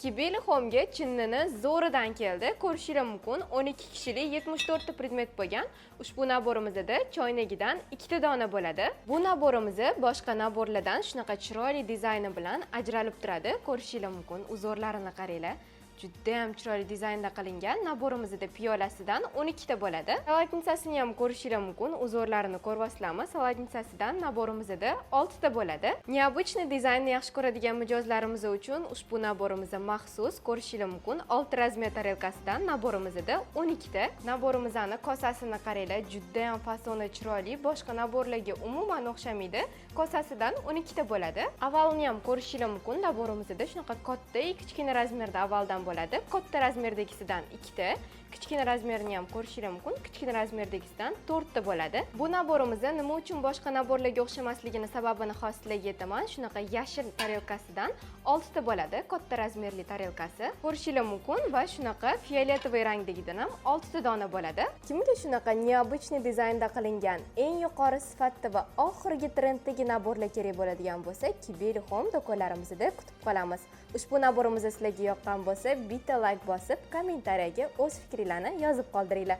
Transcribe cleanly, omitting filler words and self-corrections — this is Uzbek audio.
Kibeli Home'ga chinnini zo'ridan keldi. Ko'rishingiz mumkin 12 kishilik 74 ta predmet bo'lgan. Ushbu naborimizda choynagidan 2 ta dona bo'ladi. Bu naborimiz boshqa naborlardan shunaqa chiroyli dizayni bilan ajralib turadi. Ko'rishingiz mumkin, uzorlarini qaranglar. Juda ham chiroyli dizaynda qilingan. Naborimizda piyolasidan 12 ta bo'ladi. Salatnicasini ham ko'rishingiz mumkin. Uzorlarini ko'ryapsizlarmi? Salatnicasidan naborimizda 6 ta bo'ladi. Необычный dizaynni yaxshi ko'radigan mijozlarimiz uchun ushbu naborimiz maxsus ko'rishingiz mumkin. 6 razmer tarelkasidan naborimizda 12 ta. Naborimizning kosasini qaranglar, juda ham fasoni chiroyli. Boshqa naborlarga umuman o'xshamaydi. Kosasidan 12 ta bo'ladi. Avalini ham ko'rishingiz mumkin. Naborimizda shunaqa katta, kichkina razmerda avaldan bo'ladi. Katta razmerdagisidan 2 ta, kichkina razmerini ham ko'rishingiz mumkin. Kichkina razmerdagisidan 4 ta bo'ladi. Bu naborimiz nima uchun boshqa naborlarga o'xshamasligini sababini hozir sizlarga aytaman. Shunaqa yashil tarelkasidan 6 ta bo'ladi. Katta razmerli tarelkasi. Ko'rishingiz mumkin va shunaqa fioletovoy rangdagidan ham 6 ta dona bo'ladi. Kimga shunaqa необычный dizaynda qilingan, eng yuqori sifatda va oxirgi trenddagi naborlar kerak bo'ladigan bo'lsa, Kibeli Home do'konlarimizda kutib qolamiz. Ushbu naborimiz sizlarga yoqqan bo'lsa, bitta like bosib, kommentariyaga o'z fikringizni yozib qoldiringlar.